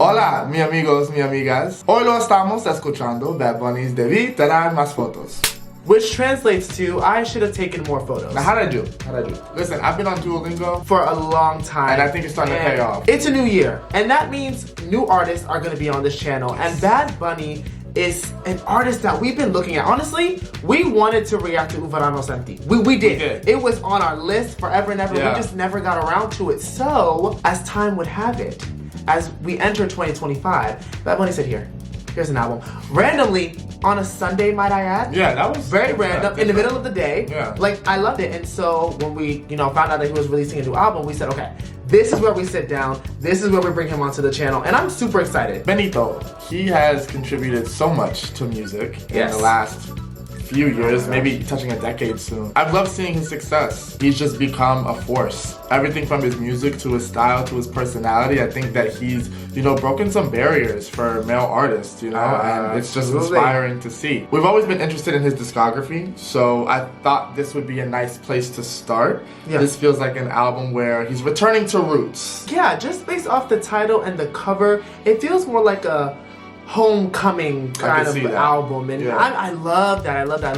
Hola, mi amigos, mi amigas. Hoy lo estamos escuchando Bad Bunny's DeBÍ TiRAR MáS FOToS. Which translates to, I should have taken more photos. Now, how'd I do? Listen, I've been on Duolingo For a long time. and I think it's starting to pay off. It's a new year, and that means new artists are gonna be on this channel, and Bad Bunny is an artist that we've been looking at. Honestly, we wanted to react to Uvarano Senti. We did. It was on our list forever and ever. Yeah. We just never got around to it. So, as time would have it, as we enter 2025, Bad Bunny said, here's an album. Randomly, on a Sunday, might I add? Yeah, that was very random, in the middle of the day. Yeah. Like, I loved it. And so when we, found out that he was releasing a new album, we said, okay, this is where we sit down. This is where we bring him onto the channel. And I'm super excited. Benito, he has contributed so much to music in the last few years, maybe touching a decade soon. I've loved seeing his success. He's just become a force. Everything from his music to his style to his personality, I think that he's, broken some barriers for male artists, and it's just inspiring to see. We've always been interested in his discography, so I thought this would be a nice place to start. Yeah. This feels like an album where he's returning to roots. Yeah, just based off the title and the cover, it feels more like a homecoming kind of album, and I love that. I love that.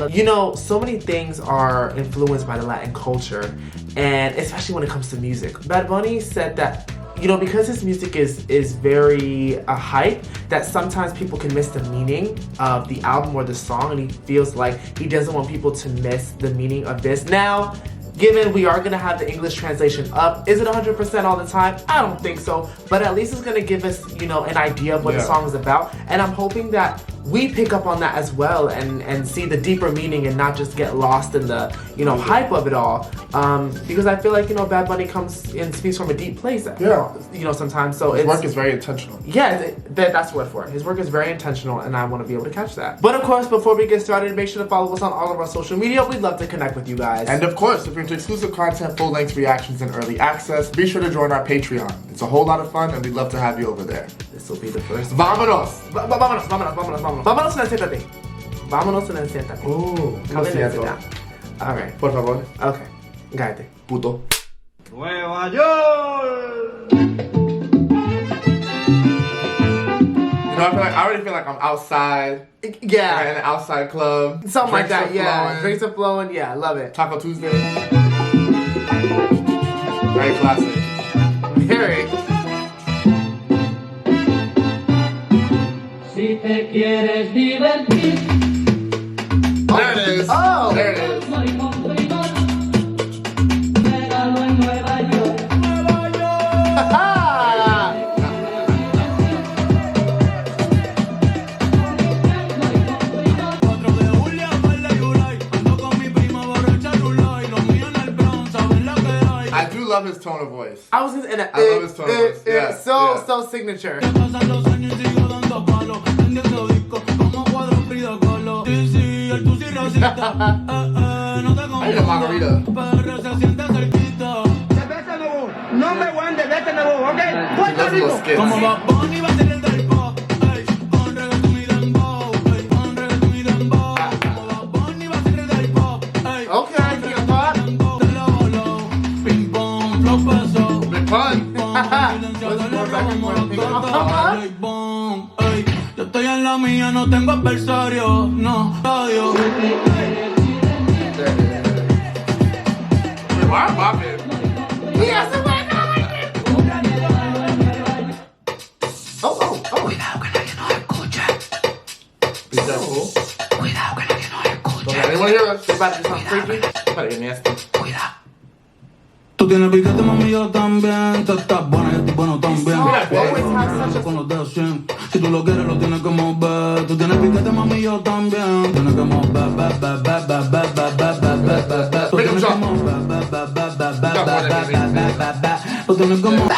So many things are influenced by the Latin culture, and especially when it comes to music. Bad Bunny said that because his music is very hype, that sometimes people can miss the meaning of the album or the song, and he feels like he doesn't want people to miss the meaning of this. Now, given we are gonna have the English translation up, is it 100% all the time? I don't think so, but at least it's gonna give us, an idea of what the song is about, and I'm hoping that we pick up on that as well and see the deeper meaning and not just get lost in the, hype of it all. Because I feel like, Bad Bunny comes and speaks from a deep place, sometimes. So his work is very intentional. Yeah, that's the word for it. His work is very intentional, and I want to be able to catch that. But of course, before we get started, make sure to follow us on all of our social media. We'd love to connect with you guys. And of course, if you're into exclusive content, full-length reactions, and early access, be sure to join our Patreon. It's a whole lot of fun, and we'd love to have you over there. This will be the first. Vámonos! Vámonos en el siéntate. Vámonos en el siéntate. Come in and sit down. All right. Por favor. Okay. Cállate. Puto. Nueva York! I already feel like I'm outside. Yeah. Like in an outside club. Something like that, flowing. Drinks are flowing, yeah, I love it. Taco Tuesday. Very classic. Very. Si te quieres divertir. There it is. Oh. There it is. I do love his tone of voice. I was just in a. I love his tone of voice. Yeah. So signature. I need a margarita. No me voy de vete nuevo, ¿ok? Puerto Rico. Como va Bunny va a tener del pop. Con reggaetón y dembow. Con reggaetón y dembow. Como va Bunny va a tener del pop. Okay, big pop. Te lo voló. Ping pong, flow pasó. Big pun. Yo estoy en la mía, no tengo adversario. No, adiós. Why am I popping? Oh. Cuidado que nadie nos escucha. Be careful. Cuidado que nadie nos escucha. Don't let anyone hear us. They about to do something freaky. Better get nasty. Cuidado. Tú tienes piquete, mami, yo también. Tú estás buena, yo estoy bueno también. Always have such a. Con los dedos 100. Si tú lo quieres, lo tienes que mover. Tú tienes piquete, mami, yo también. Tienes que mover. Tú tienes que mover. Tú tienes que mover.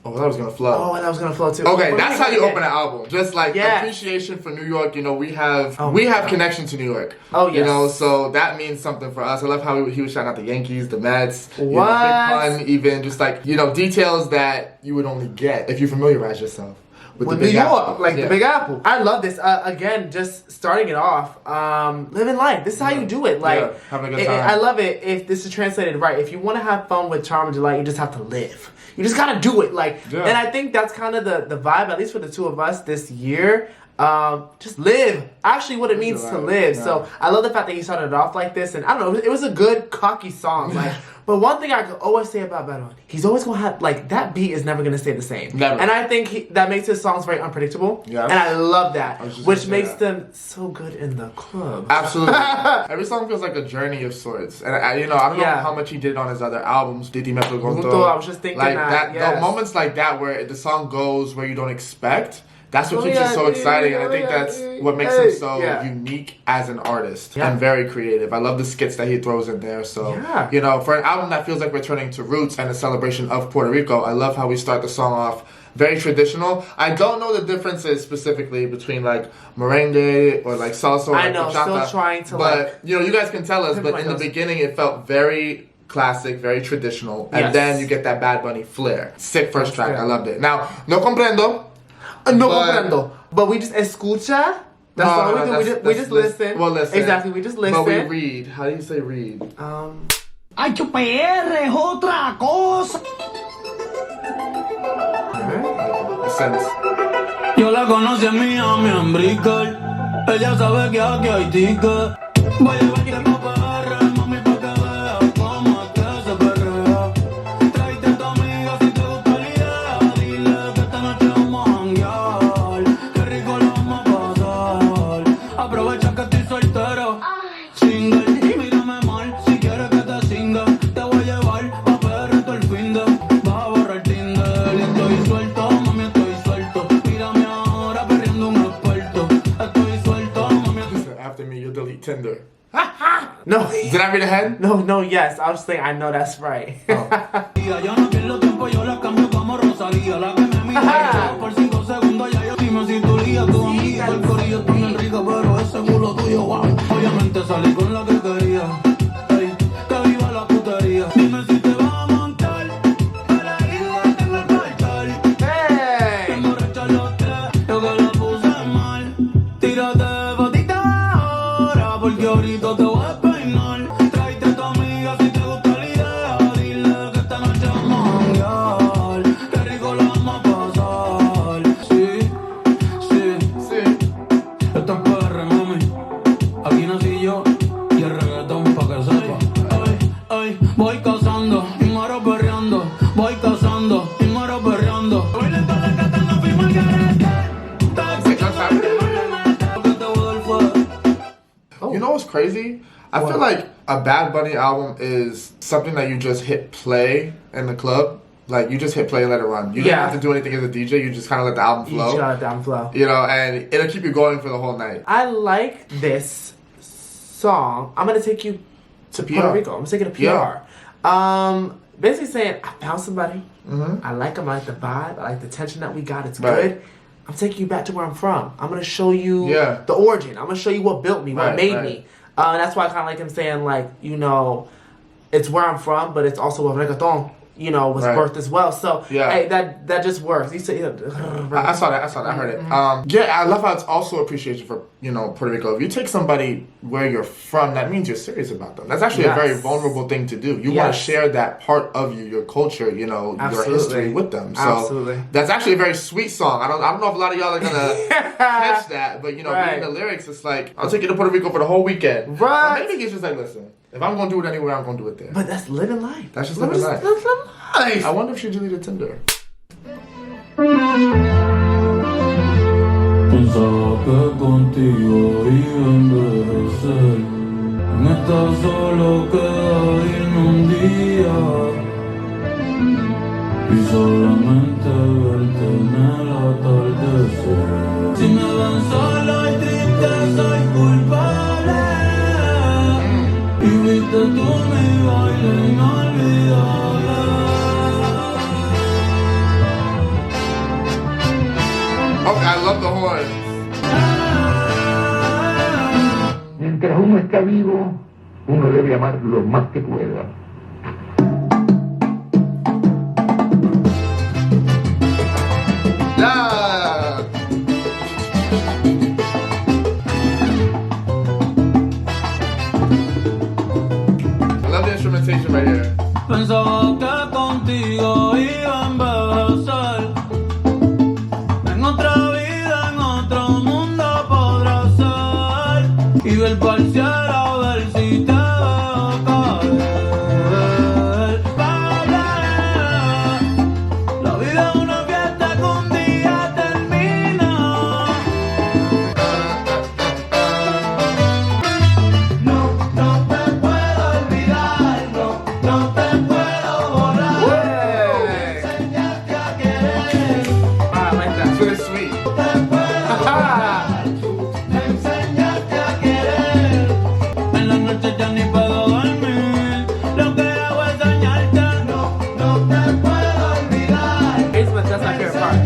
Oh, that was gonna flow. Oh, and that was gonna flow too. Okay, that's how you open an album. Just like appreciation for New York. We have connection to New York. Oh yes. So that means something for us. I love how he was shouting out the Yankees, the Mets, Big Pun, even just like details that you would only get if you familiarize yourself with New York, like the Big Apple. I love this. Again, just starting it off, living life. This is how you do it. Like, having a good time. I love it if this is translated right. If you want to have fun with Charm and Delight, you just have to live. You just gotta do it. Like, and I think that's kind of the vibe, at least for the two of us this year. Just live. Actually, what it means to live. Yeah. So I love the fact that he started it off like this, and I don't know, it was a good cocky song. Like, but one thing I could always say about Bad Bunny, he's always gonna have like that beat is never gonna stay the same. Never. And I think that makes his songs very unpredictable. Yeah. And I love that, which makes them so good in the club. Absolutely. Every song feels like a journey of sorts, and I don't know how much he did on his other albums. Didi Me Preguntó. I was just thinking like that. The moments like that where the song goes where you don't expect. That's what keeps it so exciting, and I think that's what makes him so unique as an artist and very creative. I love the skits that he throws in there. So, for an album that feels like returning to roots and a celebration of Puerto Rico, I love how we start the song off very traditional. I don't know the differences specifically between like merengue or like salsa or like bachata. Still trying to but, you guys can tell us, but in the beginning it felt very classic, very traditional, and then you get that Bad Bunny flair. Sick first track. I loved it. Now, No Comprendo. No comprendo. But we just escucha. That's all we do. We just listen. Well, listen. Exactly, we just listen. But we read. How do you say read? Ay, PR es otra cosa. Sense. Yo la conocí en Miami, en Brickell. Ella sabe que aquí hay ticket. Voy a llevar tiempo PR, mami, pa' que veas cómo es que se perrea. Tráete a tu amiga si te gusta la idea. Dile que esta noche vamos a janguear. Qué rico lo vamos a pasar. Aprovecha que estoy soltero. Single, y mírame mal. Si quieres que te singa, te voy a llevar pa' PR todo el fin de. Vas a borrar Tinder. Y estoy suelto, mami, estoy suelto. Mírame ahora perdiendo un experto. Estoy suelto, mami. After me, you'll delete Tinder. No. Did I read ahead? No, yes. I was saying, I know that's right. Yo no pierdo tiempo, yo la cambio como Rosalía. La que me mira por 5 segundos ya yo dime si tú lías tu amiga. El corillo está bien rico, pero ese culo tuyo, wow. Obviamente salí con la que quería. Ey, que viva la putería. Dime si te vas a montar. Para ir tengo el cartel. Tengo recha los tres, yo que la puse mal. Tírate botita ahora, porque ahorita te voy a peinar. Tráete a tu amiga si te gusta la idea. Dile que esta noche vamos a janguear. Qué rico lo vamos a pasar. Sí. Esto es PR, mami. Aquí nací yo y el reggaetón pa' que sepa. Ay, voy cazando y muero perreando. Voy cazando y muero perreando. Voy lento a la cata, no fuimos al garete. You know what's crazy? I feel like a Bad Bunny album is something that you just hit play in the club. Like, you just hit play and let it run. You don't have to do anything as a DJ. You just kind of let the album flow. You just let the album flow. And it'll keep you going for the whole night. I like this song. I'm going to take you to Puerto Rico. I'm going to take it to PR. Basically saying, I found somebody. I like him. I like the vibe. I like the tension that we got. It's good. I'm taking you back to where I'm from. I'm going to show you the origin. I'm going to show you what built me, what made me. And that's why I kind of like him saying, like, it's where I'm from, but it's also where reggaeton, was birthed as well. So, hey, that just works. He said, I saw that. I heard it. I love how it's also appreciation for, Puerto Rico. If you take somebody where you're from, that means you're serious about them. That's actually a very vulnerable thing to do. You want to share that part of you, your culture, your history with them. So that's actually a very sweet song. I don't know if a lot of y'all are gonna catch that, but reading the lyrics, it's like, I'll take you to Puerto Rico for the whole weekend. Right. Or maybe he's just like, listen, if I'm gonna do it anywhere, I'm gonna do it there. But that's living life. That's just living life. That's living life. I wonder if she deleted Tinder. Pensaba que contigo iba a envejecer. En esta solo queda irme un día y solamente verte en el atardecer. Si me ven solo y triste soy culpable y viste tú mi baile inolvidable. Okay, I love the horns. Mientras uno está vivo, uno debe amar lo más que pueda. contigo iba a envejecer. En otra vida, en otro mundo podrá ser. Y ver pa'l cielo, a ver si te veo caer. La vida es una fiesta que un día termina. No te puedo olvidar, no te puedo borrar. Enseñarte a querer. I like that. It's really sweet. No te puedo borrar. Enseñarte a querer. En la noche ya ni puedo dormir. Lo que hago es dañarte. No te puedo olvidar. That's my favorite part.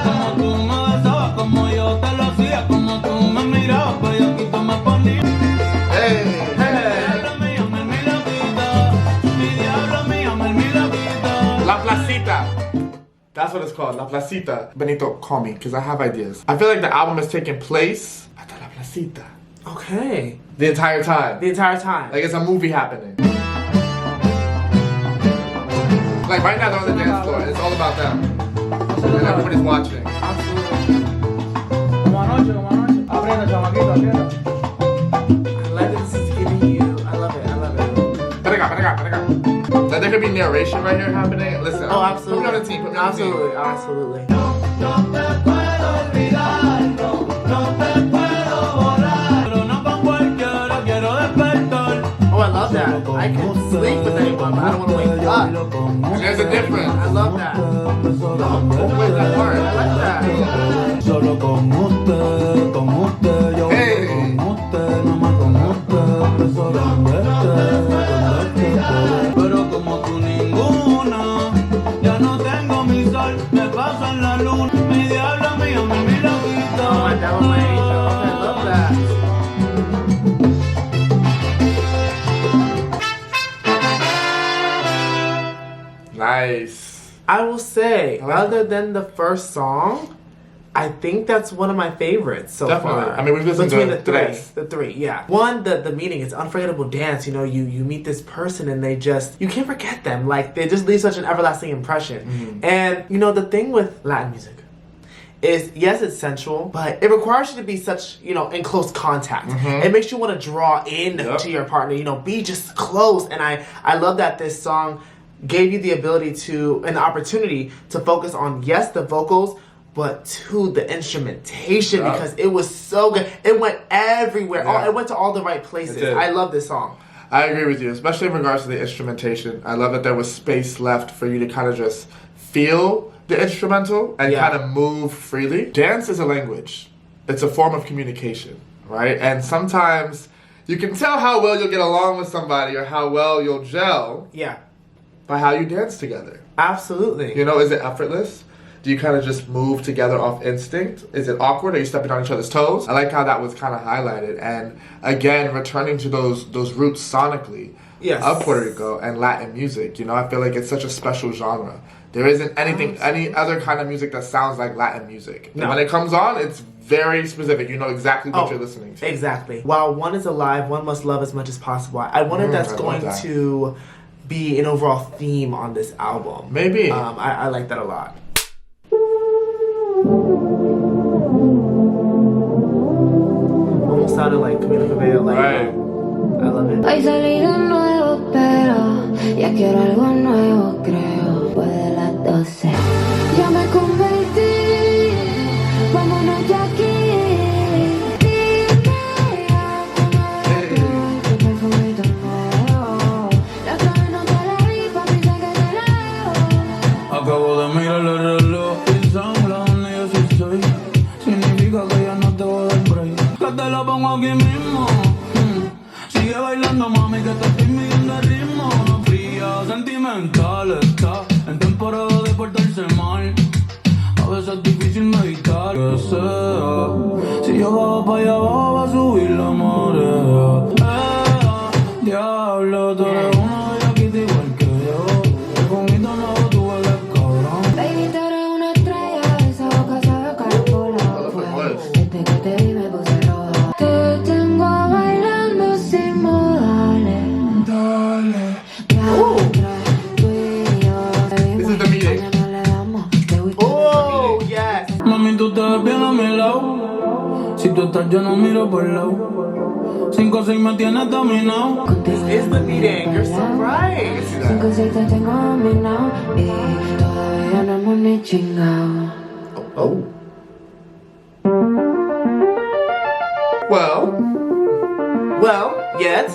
Como tú me besabas, como yo te lo hacía, como tú me mirabas, pues yo aquí tú me ponías. Hey. Diablo mío, me mira vida. Mi diablo mío, me mira vida. La Placita. That's what it's called, La Placita. Benito, call me, because I have ideas. I feel like the album is taking place at La Placita. Okay. The entire time. The entire time. Like it's a movie happening. Like right now they're on the dance floor. It's all about them. And everybody's watching. Absolutely. Como anoche, aprieta, chamaquito, aprieta. I like that this is giving you. I love it. I love it. Like there could be narration right here happening. Listen. Oh, absolutely. Put me on the team. Put me on the team. Absolutely. No te puedo olvidar, no te puedo borrar. Pero no con cualquiera quiero despertar. Oh, I love that. I can sleep with anyone, but I don't want to wake up. And there's a difference. I love that. Both ways that work. I like that. Solo con usted, yo Hey. con usted, nada más con usted, empezó a verte. Pero como tú ninguna, ya no tengo mi sol, me paso en la luna, mi diablo mío, mi Oh, my milagrito. devil, my angel. I love that. Nice. I will say, I like other than the first song, I think that's one of my favorites so Definitely. far. I mean, we've listened between to the three. tres. The three, yeah. One, the meaning, it's unforgettable dance. You know, you meet this person and they just, you can't forget them. Like, they just leave such an everlasting impression. Mm-hmm. And, you know, the thing with Latin music is, yes, it's sensual, but it requires you to be such, you know, in close contact. It makes you want to draw in to your partner, you know, be just close. And I love that this song gave you the ability to, an opportunity to focus on, yes, the vocals, but to the instrumentation because it was so good. It went everywhere. Yeah. It went to all the right places. It did. I love this song. I agree with you, especially in regards to the instrumentation. I love that there was space left for you to kind of just feel the instrumental and kind of move freely. Dance is a language. It's a form of communication, right? And sometimes you can tell how well you'll get along with somebody or how well you'll gel by how you dance together. Absolutely. You know, is it effortless? Do you kind of just move together off instinct? Is it awkward? Are you stepping on each other's toes? I like how that was kind of highlighted. And again, returning to those roots sonically of Puerto Rico and Latin music. You know, I feel like it's such a special genre. There isn't any other kind of music that sounds like Latin music. No. And when it comes on, it's very specific. You know exactly what you're listening to. Exactly. While one is alive, one must love as much as possible. I wonder if that's going to be an overall theme on this album. Maybe. I like that a lot. Almost sounded like Camila Cabello. Like, Right. I love it. Hoy salí de nuevo, pero ya quiero algo nuevo, creo. Fue de las 12. Ya me convertí, vámonos de aquí. Acabo de mirar el reloj y son las 1:16. Significa que ya no te voy a dar break. Que te la pongo aquí mismo. Sigue bailando, mami, que te estoy midiendo el ritmo. Fría, sentimental, está en temporada de portarse mal. A veces es difícil meditar. Que sea, si yo bajo pa' allá abajo va a subir la marea. Diablo, tú eres una bellaquita igual que yo. El conguito nuevo tú eres cabrón. Baby, tú eres una estrella, esa boca sabe caracola. Desde que te vi me puse roja. Te tengo bailando sin modales. Dale. Tú y tú estás yo no miro por lado. 5 o 6 me tienes dominado. This is the meeting. You're so right. 5 o 6 te tengo dominado y todavía no hemos ni chingado. Oh. Well, yet.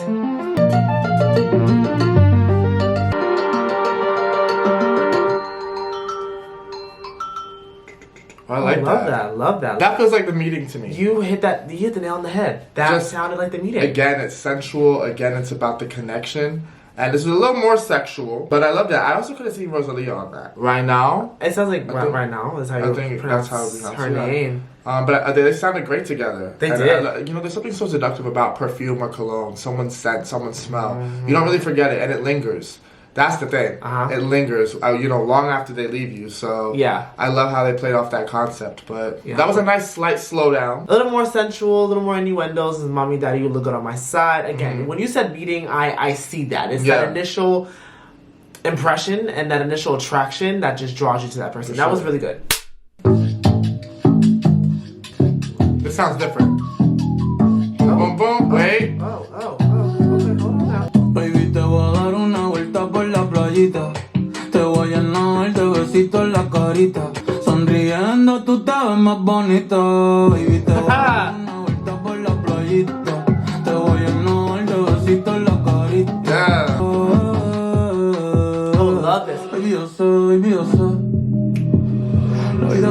I like I love that. That feels like the meeting to me. You hit the nail on the head. That just sounded like the meeting. Again, it's sensual. Again, it's about the connection. And this is a little more sexual, but I love that. I also could have seen Rosalia on that. Right now. It sounds like right now is how you pronounce her name. But they sounded great together. They did. You know, there's something so seductive about perfume or cologne, someone's scent, someone's smell. You don't really forget it, and it lingers. That's the thing. It lingers, you know, long after they leave you. So yeah, I love how they played off that concept. But that was a nice slight slowdown. A little more sensual, a little more innuendos. And mommy, daddy, you look good on my side. Again, when you said meeting, I see that. It's that initial impression and that initial attraction that just draws you to that person. That was really good. This sounds different. Boom, boom, wait. Okay, hold on now. Baby, te voy a dar una vuelta por la playita. Te voy a llenar de besitos en la carita. Sonriendo tú te ves más bonita. Baby, te voy a dar una vuelta por la playita. Te voy a llenar de besitos en la carita. Oh, love this. Baby, yo sé. La vida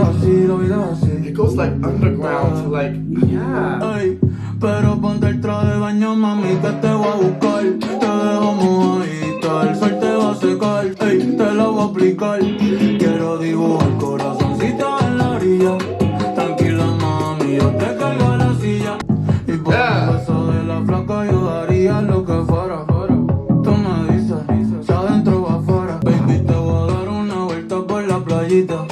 así. It goes like underground to like, Ay, pero ponte el traje de baño, mami, que te voy a buscar. Te dejo mojadita, el sol te va a secar. Ey, te la voy a aplicar. Quiero dibujar corazoncito en la orilla. Tranquila, mami, yo te cargo a la silla. Y por el beso de la flaca yo daría lo que fuera. Tú me dices, si adentro o afuera. Baby, te voy a dar una vuelta por la playita.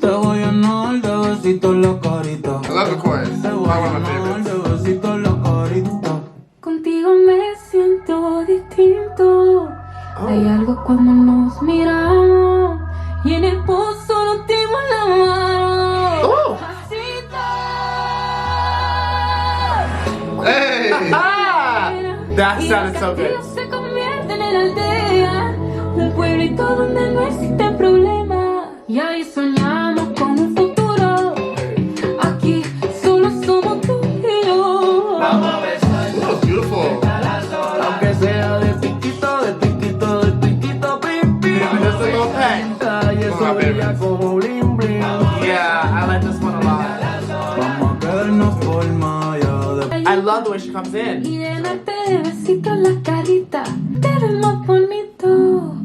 Te voy a llenar de besitos en la carita. I love the chorus. One of my favorites. Contigo me siento distinto. Hay algo cuando nos miramos y en el pozo nos dimos la mano. Hey! That sounded so good. Se convierte en la aldea, un pueblito donde no existe problema. Y ahí soñamos con un futuro. Aquí solo somos tú y yo. Vamos a besar. That was beautiful. Aunque sea de piquito, pim, pim. Just a little peck. Y eso brilla como bling, bling. Yeah, I like this one a lot. Vamos a quedarnos por Maya. I love the way she comes in. Y llenarte de besitos la carita. Te ves más bonito.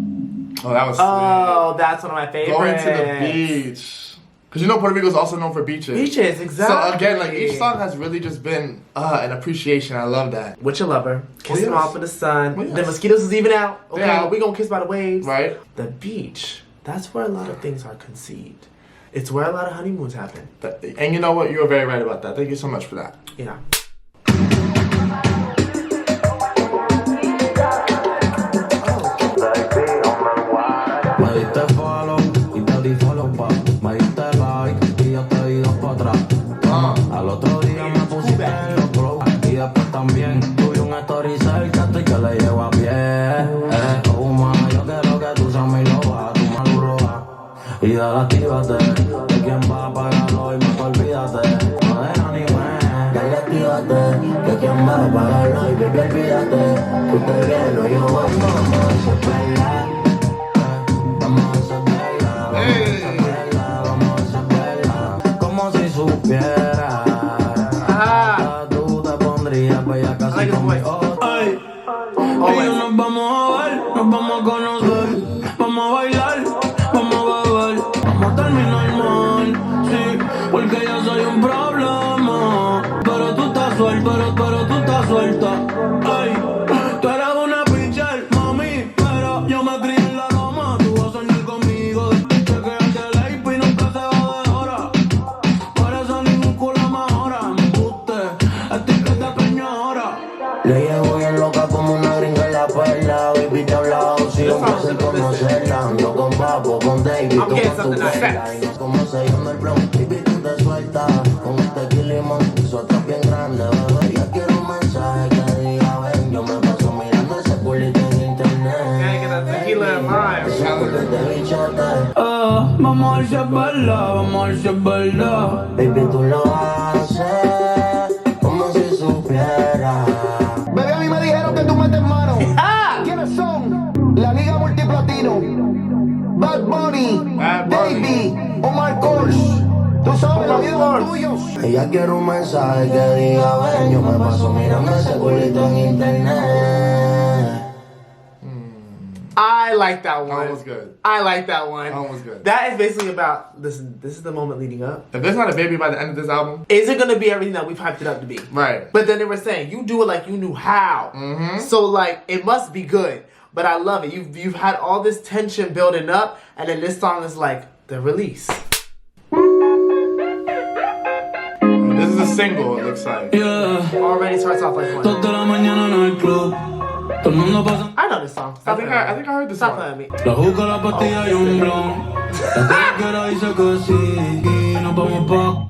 Oh, that was sweet. Oh, that's one of my favorites. Going to the beach. Because you know Puerto Rico is also known for beaches. Beaches, exactly. So again, like each song has really just been an appreciation. I love that. With your lover, kiss him off in the sun. Oh, yes. The mosquitoes is even out. Okay, Yeah. we gonna kiss by the waves. Right? The beach, that's where a lot of things are conceived. It's where a lot of honeymoons happen. And you know what? You were very right about that. Thank you so much for that. Yeah. Me diste follow y te di follow back. Me diste like y yo te di dos para atrás. Al otro día me pusiste en los flow. Y después también tuve un story cerca y que le llevo a pie. Yo quiero que tú seas mi loba, tú me roba. Y dale actívate, de quién va a pagarlo y mejor olvídate. No de anime, dale actívate, que quién va a pagarlo y baby olvídate. Tú te vienes, yo vamos a desesperar. Como si supiera, tú te pondrías bella casi conmigo. Ay, ellos nos vamos a ver, nos vamos a conocer, vamos a bailar, vamos a beber, vamos a terminar mal, sí, porque yo soy un problema, pero tú estás suelta, pero tú estás suelta. Ay, tú eres una pitcher, mami, pero yo me crié en la loma, tú vas a soñar conmigo. Le llevo bien loca como una gringa en la perla. Baby, te he hablado, si un placer conocerla. Ando con Papo, con David, como tu vela. Y no como sellando el blog, baby, tú te sueltas. Con este limón, su atrás bien Julian Miles. Vamos a ver si es verdad, vamos a ver si es verdad. Baby, tú lo haces como si supieras. Bebé, a mí me dijeron que tú metes mano. ¿Quiénes son? La Liga Multiplatino, Bad Bunny, DeBÍ, Omar Kors. Tú sabes la vida de tuyos. Ella quiere un mensaje que diga, ven, yo me paso mirando ese culito en internet. I like that one. That one was good. I like that one. That one was good. That is basically about, listen, this is the moment leading up. If there's not a baby by the end of this album, Is it gonna be everything that we've hyped it up to be? right. But then they were saying, you do it like you knew how. So like, it must be good. But I love it. You've had all this tension building up, and then this song is like, the release. This is a single, it looks like. Yeah. Already starts off like one. Toda la mañana en el club. Todo el mundo pasa. I know this song. I Stop think playing I heard this Stop song. playing me. La juca, la pastilla y un blon. La tiquera dice que sí. Y nos vamos pa'.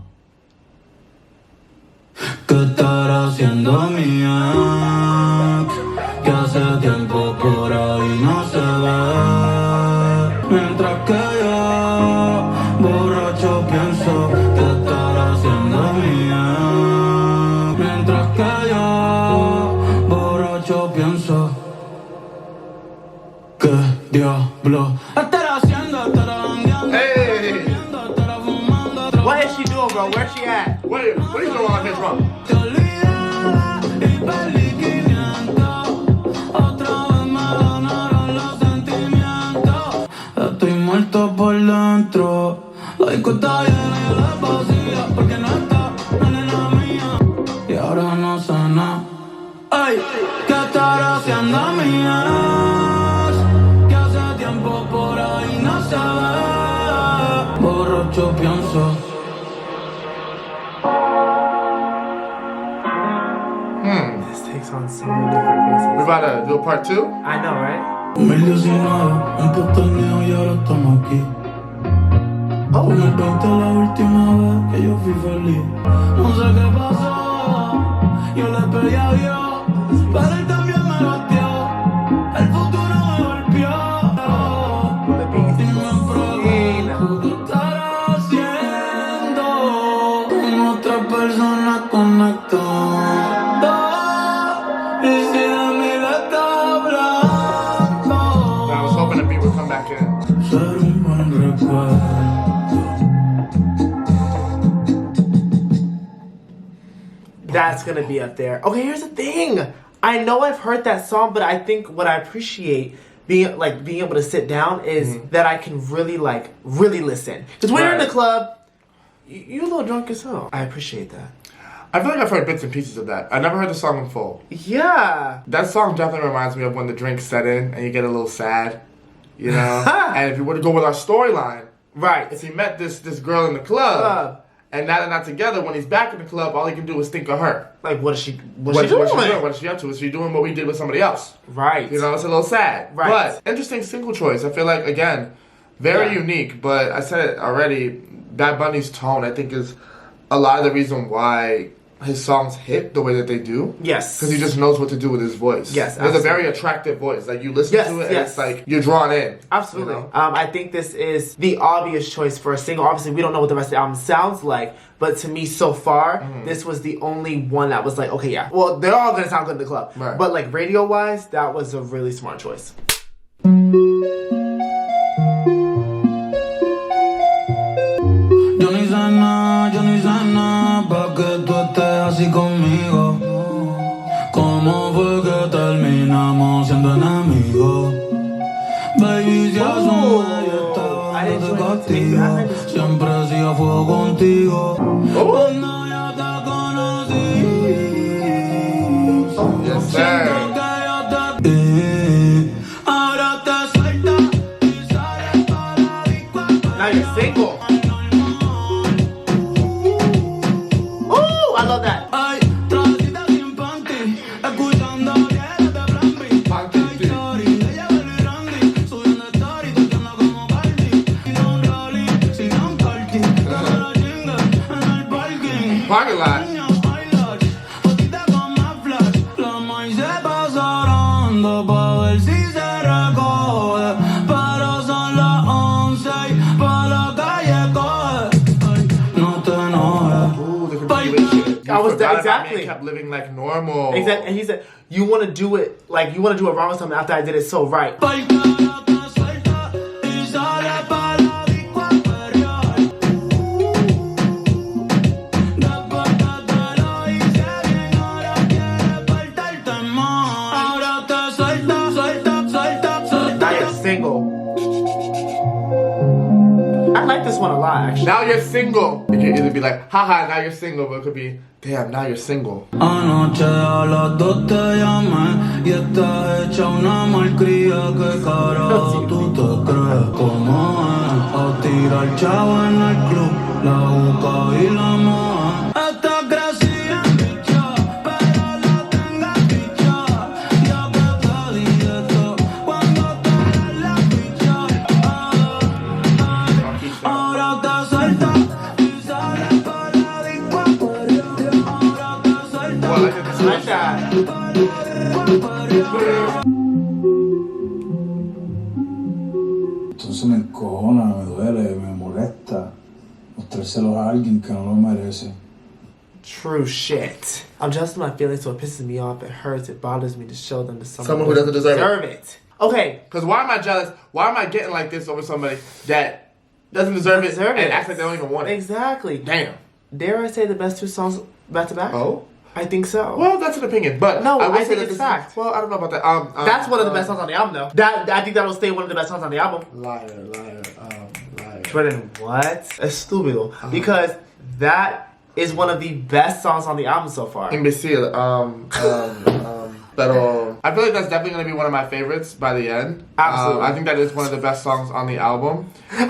¿Qué estará haciendo mi ex? Que hace tiempo por ahí no se ve. Mientras que yo, borracho, pienso que estará haciendo mi ex. Mientras que yo, borracho, pienso que diablo estará haciendo, estará jangueando, Hey! estará fumando. What is she doing, bro? Where's she at? What are you doing on his drum? Te olvidaba y perdí 500. Otra vez me ganaron los sentimientos. Estoy muerto por dentro. La disco está llena y la vacía porque no está la nena mía. Y ahora no sé nada. Ay, ¿qué estará haciendo mi ex? Que hace tiempo por ahí no se ve. Borracho pienso. This takes on so many different We faces. about to do a part 2? I know, right? 2019, un pestañeo y ahora estamos aquí. Oh. Con el 20 la última vez que yo fui feliz. No sé qué pasó, yo le pedí a Dios, pero él también me batió. El futuro me golpeó. The beat. Y me pregunto, ¿qué estará haciendo? Con otra persona conectado. Y si de mí le está hablando. I was hoping the beat would come back in. Ser un buen recuerdo. That's gonna be up there. Okay, here's the thing. I know I've heard that song, but I think what I appreciate being able to sit down is that I can really listen. Because when you're in the club, you're a little drunk as hell. I appreciate that. I feel like I've heard bits and pieces of that. I never heard the song in full. Yeah. That song definitely reminds me of when the drinks set in and you get a little sad, you know? And if you were to go with our storyline, Right. if he met this girl in the club, and now they're not together, when he's back in the club, all he can do is think of her. Like, what is she doing? What is she up to? Is she doing what we did with somebody else? Right. You know, it's a little sad. Right. But interesting single choice. I feel like, again, very unique. But I said it already, Bad Bunny's tone, I think, is a lot of the reason why his songs hit the way that they do. Yes. Because he just knows what to do with his voice. Yes, There's a absolutely. very attractive voice. Like, you listen Yes, to it, yes. and it's like, you're drawn in. Absolutely. You know? I think this is the obvious choice for a single. Obviously, we don't know what the rest of the album sounds like, but to me, so far, this was the only one that was like, okay, yeah. Well, they're all gonna sound good in the club, Right. but like radio-wise, that was a really smart choice. Yo ni sé nada pa' que tú estés así conmigo. ¿Cómo fue que terminamos siendo enemigos? Baby, si asomé y estaba de castigo. Siempre hacía fuego contigo. Cuando ya te conocí, Yes, siento sir. que ya te ahora te sueltas y sales para disco. Now you're single. Ooh, I love that. Ay, trajecita sin panty, escuchando viejas de Blambi. Ay, sorry, ella bebe brandy, subiendo story, tocando como Cardi. Sin un rally, sin un carti, que me la chingue en el parking. Parking lot. Niños bailar, fotita con más flash. Los maíz se pasaron pa' ver si se recoge. exactly. Man kept living like normal. Exactly. And he said, you want to do it like you want to do it wrong or something after I did it so right. I like this one a lot, actually. Now you're single. It could either be like, haha, now you're single, but it could be, damn, now you're single. Anoche a las 2 te llamé y estás hecha una malcría. Que carajo tú te crees como es. A tirar chavo en el club, la boca y la moja. Esta crecía en bicha, pero la tengo bicha. Ya que te dije esto cuando te eres la bicha. Ahora te sueltas y sales para la disco. Ahora te sueltas. Like that. Entonces me encojona, me duele, me molesta mostrárselo a alguien que no lo merece. True shit. I'm adjusting my feelings, so it pisses me off, it hurts, it bothers me to show them to someone who doesn't deserve it. Okay. Because why am I jealous? Why am I getting like this over somebody that doesn't deserve it and acts like they don't even want it? Exactly. Damn. Dare I say the best 2 songs back to back? Oh? I think so. Well, that's an opinion, but no, I think it's fact. Well, I don't know about that. That's one of the best songs on the album, though. I think that'll stay one of the best songs on the album. Liar. But then what? Estúpido. Because that is one of the best songs on the album so far. Imbecile. Pero I feel like that's definitely going to be one of my favorites by the end. Absolutely. I think that is one of the best songs on the album. You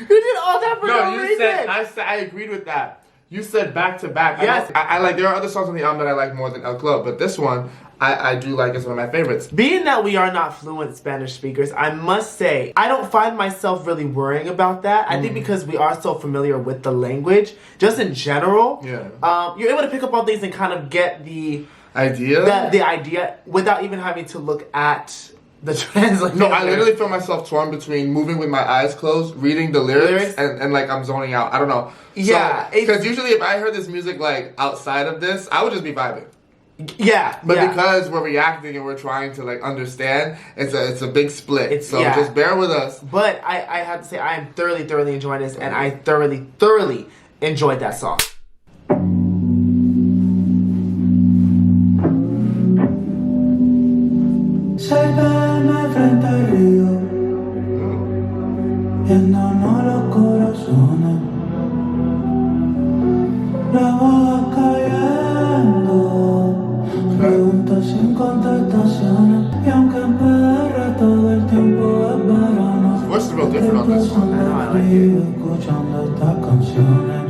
did all that for no reason. I agreed with that. You said back to back. Yes. I like, there are other songs on the album that I like more than El Club, but this one, I do like as one of my favorites. Being that we are not fluent Spanish speakers, I must say, I don't find myself really worrying about that. I think because we are so familiar with the language, just in general, you're able to pick up on things and kind of get the idea? The idea without even having to look at the translation. No, I literally feel myself torn between moving with my eyes closed, reading the lyrics. And like I'm zoning out. I don't know. Yeah. Because usually if I heard this music like outside of this, I would just be vibing. Yeah. But because we're reacting and we're trying to like understand, it's a big split. So just bear with us. But I have to say I am thoroughly enjoying this, and I thoroughly enjoyed that song. Frente al río, llenándonos los corazones, la boda cayendo, preguntas sin contestaciones, y aunque en PR todo el tiempo es verano, escuchando estas canciones,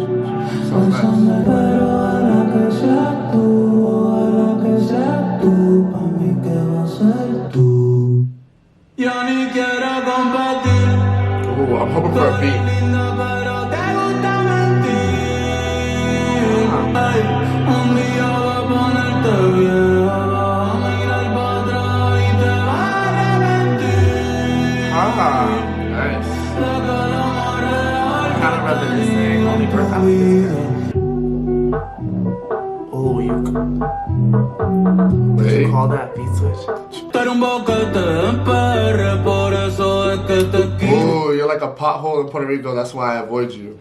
pensando, pero a la que seas tú, pa' mí que va a ser tú. Yo ni quiero compartir. Ooh, I'm hoping for a beat. Pero te gusta mentir. Un día voy a ponerte vieja, vas a mirar para atrás y te vas a arrepentir. Nice. Kind of reminiscing, only perhaps. Oh, you call that beat switch? Pero un boquete en PR, por eso es que te quiero. Oh, you're like a pothole in Puerto Rico, that's why I avoid you.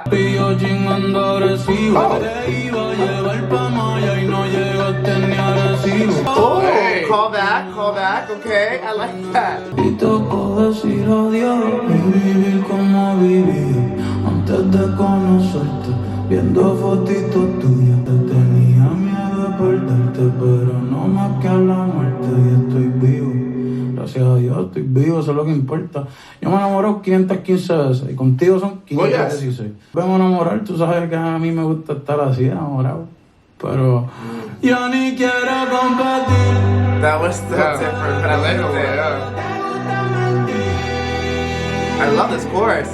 Pillo chingando agresivo. Te iba a llevar pa' Maya y no llegaste ni a recibo. Oh, hey. Call back, okay, I like that. Y tocó decir adiós y vivir como viví antes de conocerte. Viendo fotitos tuyas, te tenía miedo de perderte, pero no más que a la muerte y estoy vivo. Gracias a Dios estoy vivo, eso es lo que importa. Yo me enamoro 515 veces y contigo son 516. Vengo a enamorar, tú sabes que a mí me gusta estar así enamorado, pero yo ni quiero competir. That was different, but I like it. I love this chorus.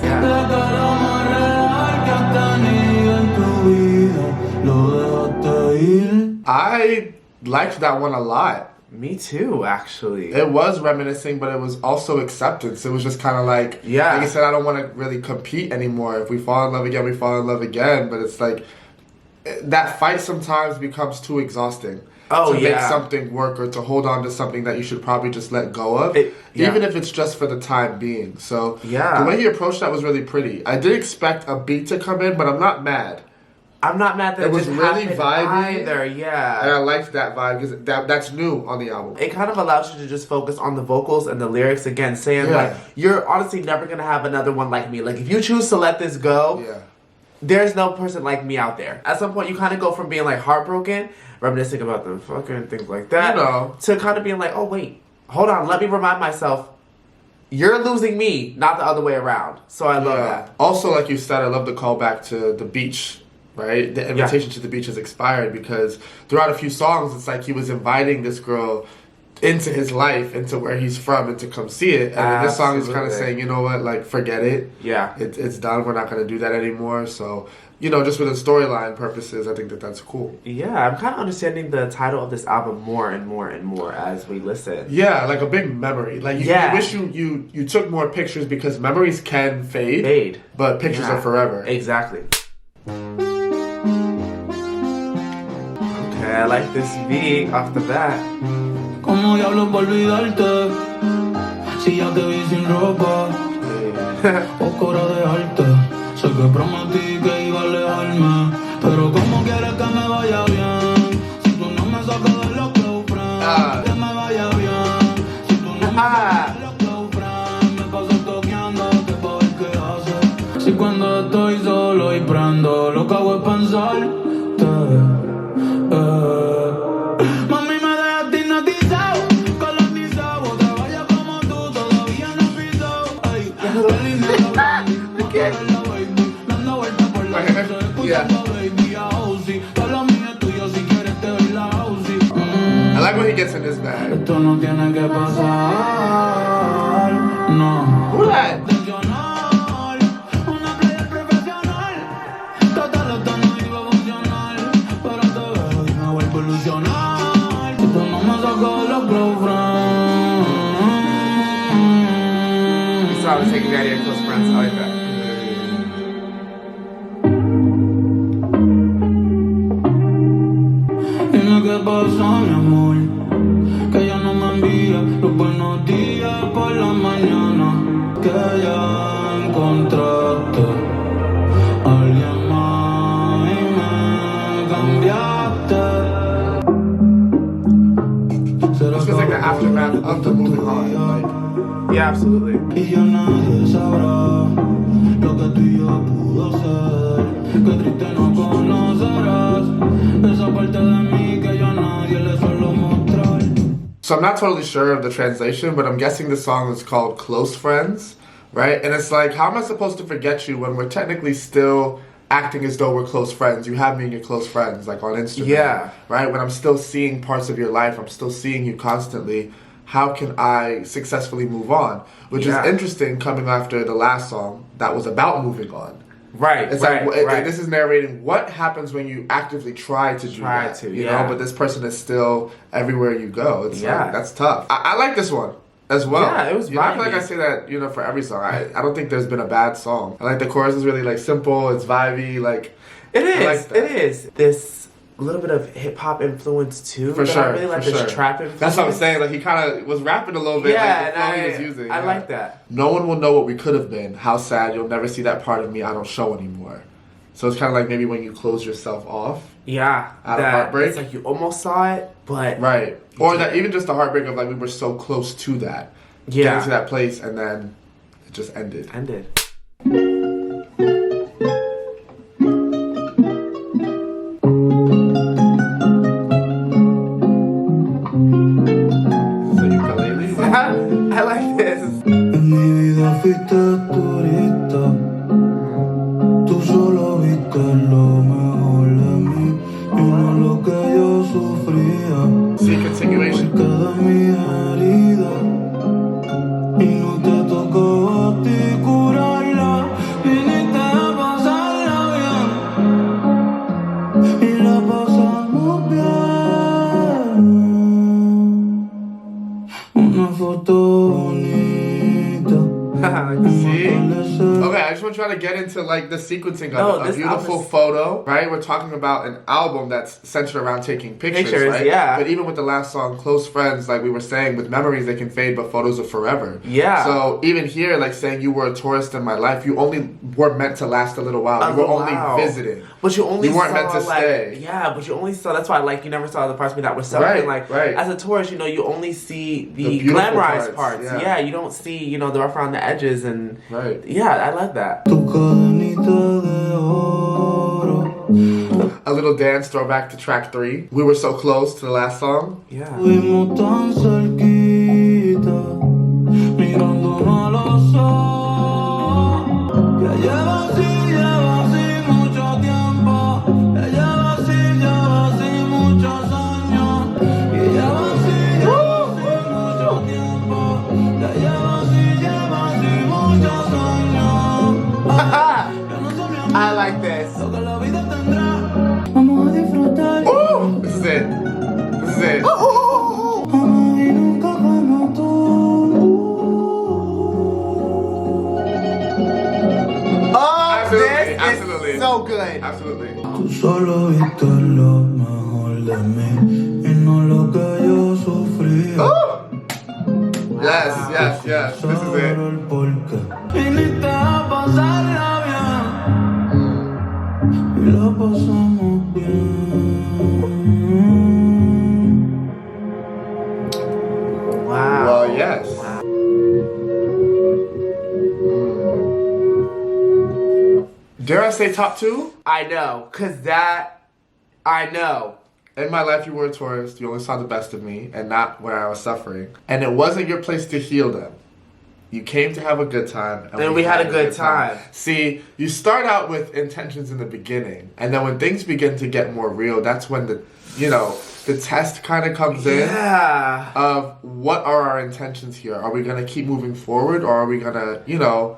I liked that one a lot. Me too, actually. It was reminiscing, but it was also acceptance. It was just kind of like, like I said, I don't want to really compete anymore. If we fall in love again, we fall in love again. But it's like, that fight sometimes becomes too exhausting. To make something work or to hold on to something that you should probably just let go of, even if it's just for the time being. So the way he approached that was really pretty. I did expect a beat to come in, but I'm not mad. I'm not mad that it was really vibey either. Yeah, and I liked that vibe because that's new on the album. It kind of allows you to just focus on the vocals and the lyrics again, saying like you're honestly never gonna have another one like me. Like if you choose to let this go, there's no person like me out there. At some point, you kind of go from being like heartbroken, reminiscing about the fucking things like that, to kind of being like, oh wait, hold on, let me remind myself, you're losing me, not the other way around. So I love that. Also, like you said, I love the callback to the beach. Right, the invitation to the beach has expired because throughout a few songs, it's like he was inviting this girl into his life, into where he's from, and to come see it. And in this song, he's kind of saying, you know what, like forget it. Yeah, it's done. We're not going to do that anymore. So, you know, just for the storyline purposes, I think that's cool. Yeah, I'm kind of understanding the title of this album more and more and more as we listen. Yeah, like a big memory. Like you wish you took more pictures because memories can fade, but pictures are forever. Exactly. I like this beat off the bat. Como diablos por olvidarte, si ya te vi sin ropa, poco hora dejarte. Sé que prometí que iba a alejarme, pero como quieres que me vaya bien, si tú no me sacas de los close friends, que me vaya bien, si tú no me sacas de los close friends, me paso toqueándote pa' ver qué haces. Si cuando estoy solo y prendo, lo que hago es pensarte. Mami, me dejaste hipnotizado, colonizado. Otra valla como tú, todavía no he pisado. Ay, el dinero grande, la baby, dando vueltas por la noche, escuchando baby a Ozzy. Toda la mía es tuya, si quieres te doy la Ozzy. I like when he gets in his bag. Esto no tiene que pasar, no. Who that? Una player profesional, total esto no iba a funcionar, pero te veo y me vuelvo a ilusionar. Si tú no me sacas de los close friends. So I was taking the idea of close friends. I like that. Dime qué pasa, mi amor, que ya no me envía los buenos días por la mañana, que ya encontraste a alguien más y me cambiaste. This feels like the aftermath of the moving on. Like, yeah, absolutely. Y ya nadie sabrá lo que tú y yo pudo ser. Qué triste no conocerás esa parte de mí que yo a nadie le suelo mostrar. So I'm not totally sure of the translation, but I'm guessing the song is called Close Friends, right? And it's like, how am I supposed to forget you when we're technically still acting as though we're close friends? You have me in your close friends, like on Instagram, right? When I'm still seeing parts of your life, I'm still seeing you constantly. How can I successfully move on? Which is interesting coming after the last song that was about moving on. Right, it's like this is narrating what happens when you actively try to do that, you know, but this person is still everywhere you go. It's like, that's tough. I like this one as well. Yeah, it was I feel like I say that, you know, for every song. I don't think there's been a bad song. I like the chorus is really like simple, it's vibey, like it is. It is. This little bit of hip hop influence too. For sure. I really like this trap influence. That's what I'm saying. Like he kind of was rapping a little bit. Yeah, like the flow he was using. I like that. No one will know what we could have been. How sad. You'll never see that part of me I don't show anymore. So it's kind of like maybe when you close yourself off. Yeah. Out of heartbreak. It's like you almost saw it, but right. Or that even just the heartbreak of like we were so close to that. Yeah. Getting to that place and then it just ended. I like this. En mi vida fuiste turista, tú solo viste lo mejor de mí y no lo que yo sufría. See continuation. Cada mi herida y no te tocó a ti curarla, viniste a pasarla bien y la pasamos bien. Una foto bonita See? Okay, I just want to try to get into like the sequencing of it. A beautiful photo, right? We're talking about an album that's centered around taking pictures, right? Yeah. But even with the last song, Close Friends, like we were saying, with memories they can fade, but photos are forever. Yeah. So even here, like saying you were a tourist in my life, you only were meant to last a little while. You were only visiting. But you only weren't saw, meant to stay. Yeah, but you only saw, that's why like you never saw the parts of me that were suffering. Like as a tourist, you know, you only see the glamorized parts. Yeah, you don't see, you know, the rough around the edges and yeah, I love that. A little dance throwback to track 3. We were so close to the last song. Yeah. I like this. Ooh, this is it. This is it. Absolutely. So good. Absolutely. Tú solo viste lo mejor de mí y no lo que yo sufría. Yes, yes, yes. This is it. Viniste a pasarla bien y la pasamos bien. Wow. Well, yes. Dare I say top 2? I know, cause that, I know. In my life you were a tourist, you only saw the best of me, and not where I was suffering. And it wasn't your place to heal them. You came to have a good time. And we had a good time. See, you start out with intentions in the beginning, and then when things begin to get more real, that's when the, you know, the test kind of comes in. Yeah. Of what are our intentions here? Are we going to keep moving forward, or are we going to, you know,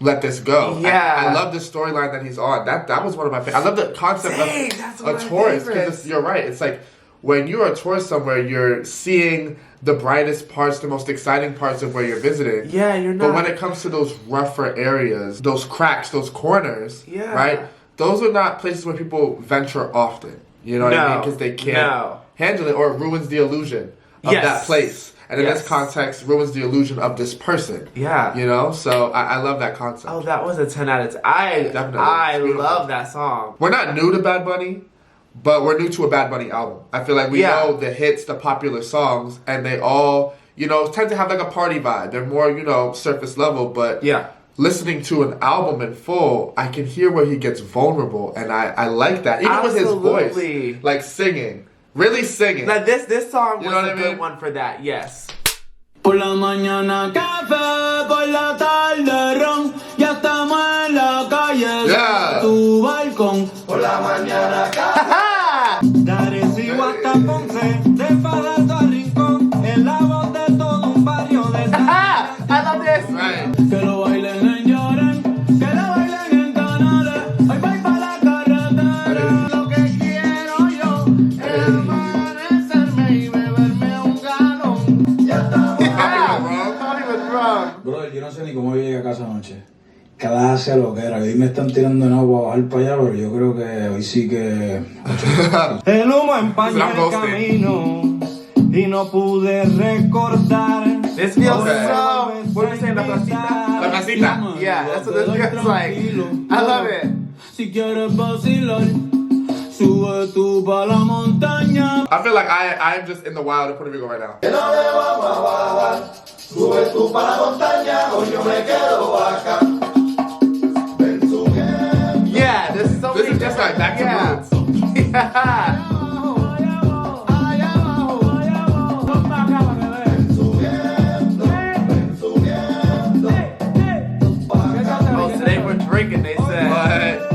let this go? Yeah. I love the storyline that he's on. That was one of my favorites. I love the concept of a tourist, because you're right. It's like when you're a tourist somewhere, you're seeing the brightest parts, the most exciting parts of where you're visiting. Yeah, you're not. But when it comes to those rougher areas, those cracks, those corners, right? Those are not places where people venture often. You know what I mean? Because they can't handle it, or it ruins the illusion of that place. And in this context, ruins the illusion of this person. Yeah. You know? So I love that concept. Oh, that was a 10 out of 10. I love that song. We're not new to Bad Bunny, but we're new to a Bad Bunny album. I feel like we know the hits, the popular songs, and they all, you know, tend to have like a party vibe. They're more, you know, surface level, but listening to an album in full, I can hear where he gets vulnerable, and I like that. Even with his voice, like singing. Really singing. Like this song was a good one for that, yes. Por la mañana café, por la tarde ron, ya estamos en la calle, tu balcón. Por la mañana café, de Arecibo hasta Ponce, de Fajardo a Rincón, en la voz de todo un barrio de I love this. Right. Que lo bailen en Lloren, que lo bailen en Canales, hoy voy pa' la carretera, lo que quiero yo es amanecerme y beberme un galón. Ya estamos. Brother, yo no sé ni cómo llegué a casa anoche. Clase lo que era. Hoy me están tirando en agua a bajar para allá, pero yo creo que hoy sí que... El humo empaña el camino y no pude recordar. This feels so... What are we saying? La placita? La placita. Yeah, that's what this feels like. I love it. Si quieres vacilar, sube tú pa' la montaña. I feel like I'm just in the wild of Puerto Rico right now. Sube tú pa' la montaña, hoy yo me quedo acá. Yeah, there's so This many is just like back to roots. Yeah. Oh, today we're drinking, they said. What?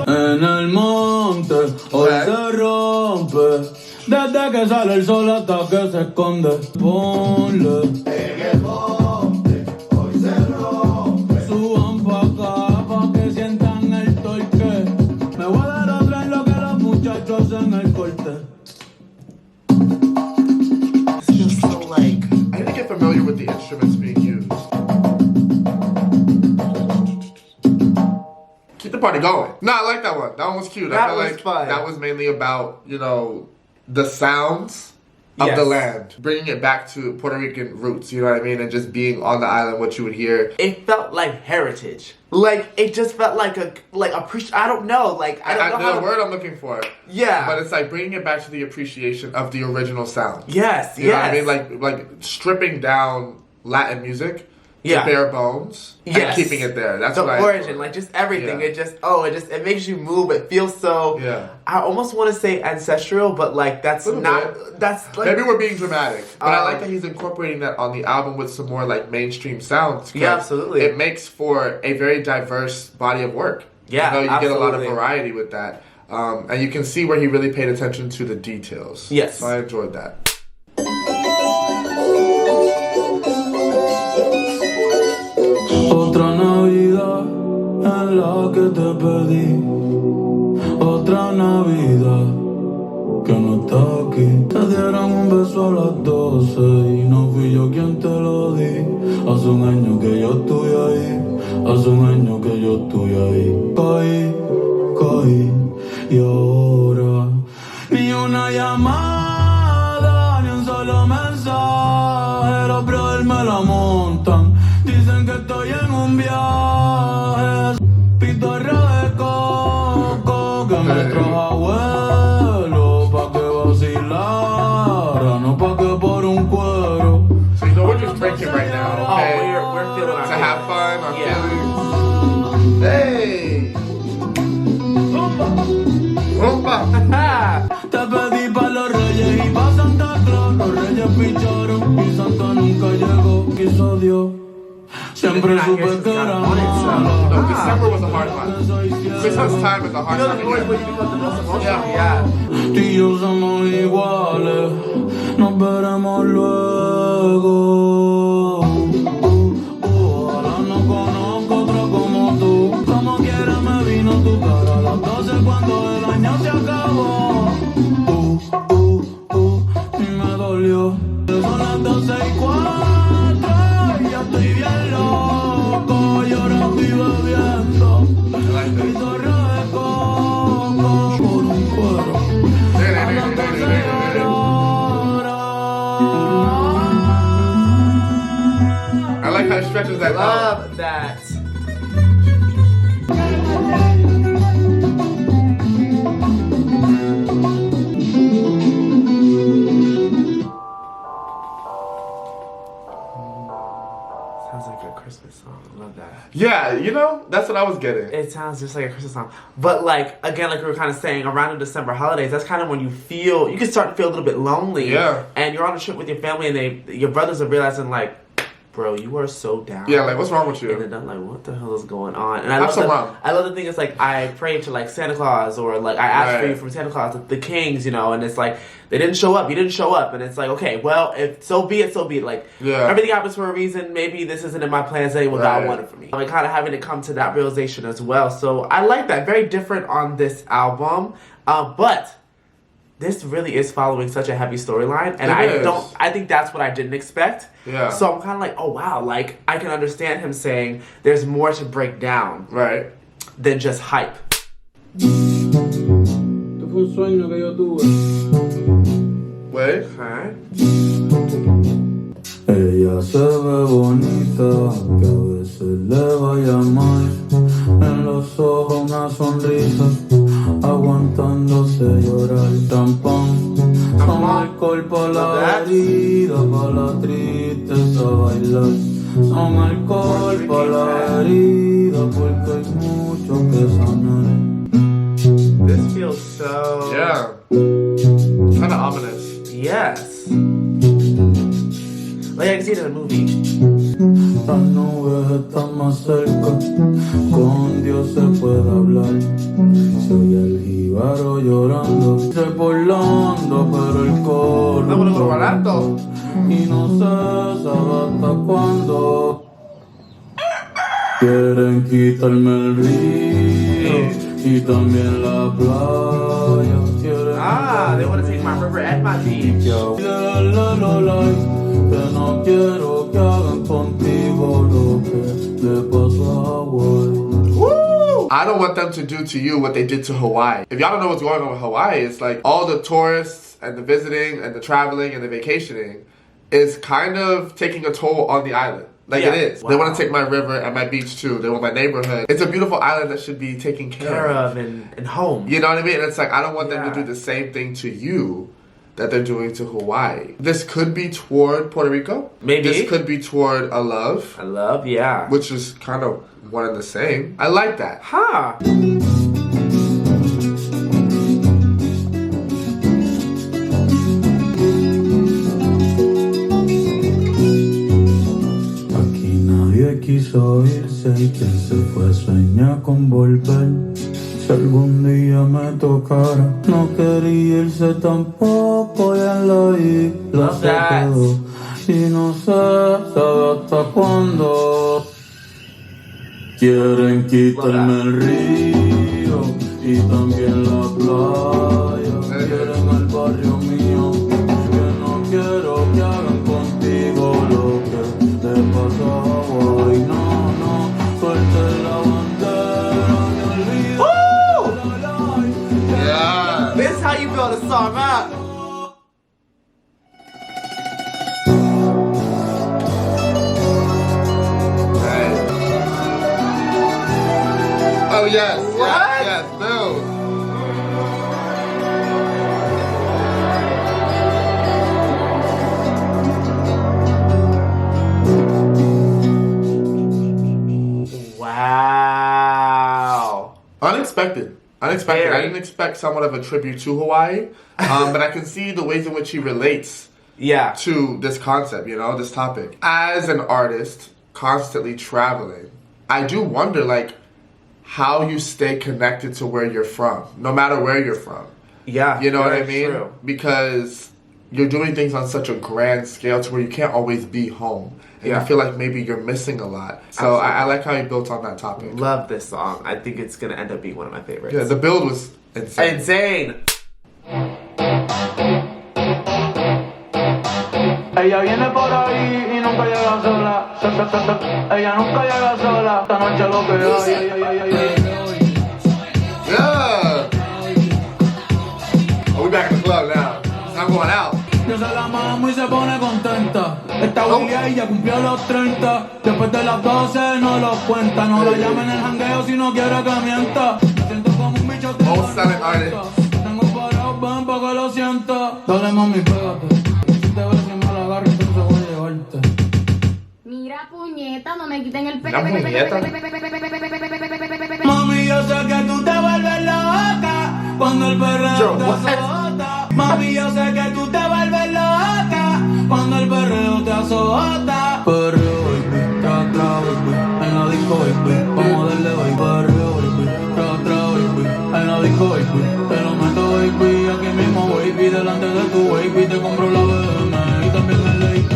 En el monte hoy se rompe, desde que sale el sol hasta que se esconde. Ponle get familiar with the instruments being used. Keep the party going. No, I like that one. That one was cute. I feel like fun. That was mainly about, you know, the sounds of the land, bringing it back to Puerto Rican roots, you know what I mean, and just being on the island, what you would hear. It felt like heritage. Like it just felt like I don't know, like I don't know the word I'm looking for. Yeah, but it's like bringing it back to the appreciation of the original sound. Yes, you know what I mean, like stripping down Latin music. To bare bones and keeping it there. That's the what origin, like just everything. It just it makes you move. It feels so. I almost want to say ancestral, but like that's not. That's like, maybe we're being dramatic, but I like that he's incorporating that on the album with some more like mainstream sounds. Yeah, absolutely. It makes for a very diverse body of work. Yeah, you get a lot of variety with that, and you can see where he really paid attention to the details. Yes, so I enjoyed that. Otra Navidad en la que te pedí. Otra Navidad que no está aquí. Te dieron un beso a las 12 y no fui yo quien te lo di. Hace un año que yo estoy ahí. Hace un año que yo estoy ahí. Caí y ahora ni una llamada, ni un solo mensaje. Los brothers me la montan. Dicen que estoy en un viaje. Pitorra de coco que me trajo abuelo pa' que vacilara, no pa' que por un cuero. So you know we're just drinking right now, okay? Oh, we're feeling to have fun, our feelings. Hey! Rumba! Te pedí pa' los reyes y pa' Santa Claus. Los reyes picharon y Santa nunca llegó. Quiso Dios. Siempre supe que era malo. No, December was a hard month. Christmas time was a hard time. Tú y yo somos iguales. Nos veremos luego. Ojalá no conozco otro como tú. Como quiera me vino tu cara a las 12 cuando el año se acabó. Y me dolió. Son las 12:04. Estoy bien loco y ahora estoy bebiendo. Pitorra de coco por un cuero. A las 12 horas. I like how it stretches that love out. that. Sounds like a Christmas song. I love that. Yeah, you know, that's what I was getting. It sounds just like a Christmas song. But like, again, like we were kind of saying, around the December holidays, that's kind of when you can start to feel a little bit lonely. Yeah. And you're on a trip with your family and your brothers are realizing like, bro, you are so down. Yeah, like what's wrong with you? And then I'm like, what the hell is going on? And I love the thing is like I pray to like Santa Claus or like I ask for you from Santa Claus, the kings, you know, and it's like they didn't show up, you didn't show up, and it's like, okay, well, if so be it. Like everything happens for a reason. Maybe this isn't in my plans anyway. God wanted for me. I'm kind of having to come to that realization as well. So I like that. Very different on this album, but this really is following such a heavy storyline, and I think that's what I didn't expect. Yeah. So I'm kind of like, oh wow, like I can understand him saying there's more to break down, right, than just hype. Wait. Ella se ve bonita, que a veces le vaya mal. En los ojos una sonrisa, aguantándose llorar. Tampón, son alcohol para la herida, para la tristeza bailar. Son alcohol para la herida, porque hay mucho que sanar. This feels so... Yeah. Kind of ominous. Yes. Like I can see it in a movie. Las nubes están más cerca, con Dios se puede hablar. Se oye el jíbaro llorando, se burlando, pero el coro y no se sabe hasta cuándo. Quieren quitarme el río y también la playa. They want to take my river and my beach. Que no quiero que hagan contigo lo que le pasó a Hawaii. Woo! I don't want them to do to you what they did to Hawaii. If y'all don't know what's going on with Hawaii, it's like all the tourists and the visiting and the traveling and the vacationing is kind of taking a toll on the island. Like it is. Wow. They want to take my river and my beach too. They want my neighborhood. It's a beautiful island that should be taken care of and home. You know what I mean? And it's like, I don't want them to do the same thing to you that they're doing to Hawaii. This could be toward Puerto Rico. Maybe. This could be toward a love. A love, yeah. Which is kind of one and the same. I like that. Huh. Quiso irse y quien se fue sueña con volver. Si algún día me tocara, no quería irse tampoco y en la isla se quedó. Y no sé, sabe hasta cuándo. Quieren quitarme el río y también la playa. Quieren el barrio mío, que no quiero que hagan contigo lo que te pasó. This is how you build a song up. Oh yes, yes, build. Wow. Unexpected. Unexpected. I didn't expect somewhat of a tribute to Hawaii, but I can see the ways in which he relates to this concept, you know, this topic. As an artist, constantly traveling, I do wonder, like, how you stay connected to where you're from, no matter where you're from. Yeah. You know what I mean? True. Because you're doing things on such a grand scale to where you can't always be home. And you feel like maybe you're missing a lot. So I like how he built on that topic. Love this song. I think it's going to end up being one of my favorites. Yeah, the build was insane. Insane. Ella viene por ahí y nunca llega sola. Ella nunca llega sola. Esta noche lo que hay. Yeah. Oh, we back in the club now. I'm going out. Yo se la mamo y se pone contenta. Esta Willia y ya cumplió los 30. Después de las 12 no los cuenta. No la llamen el jangueo si no quiere que mienta. Me siento como un bicho de tengo parado, ven pa' que lo sienta. Dale mami, pégate. Si te ves que me la agarro, entonces voy a llevarte. Mira puñeta, no me quiten el Mami, yo sé que tú te vuelves loca cuando el perreo te azota. Mami, yo sé que tú te vuelves loca cuando el perreo te azota. Perreo, baby, tra, tra, baby, en la disco, baby, vamos a darle, baby. Perreo, baby, tra, tra, baby, en la disco, baby, te lo meto, baby, aquí mismo, baby, delante de tu baby, te compro la BM y también el AP.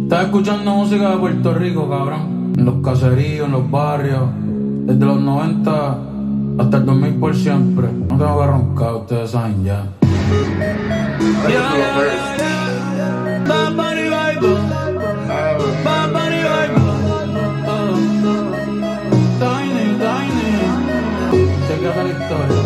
Estás escuchando música de Puerto Rico, cabrón. En los caseríos, en los barrios. Desde los 90 hasta el 2000 por siempre. No tengo que roncar, ustedes saben ya. Bad Bunny Bible. Bad Bunny Bible. Tiny, tiny. Chequea la historia.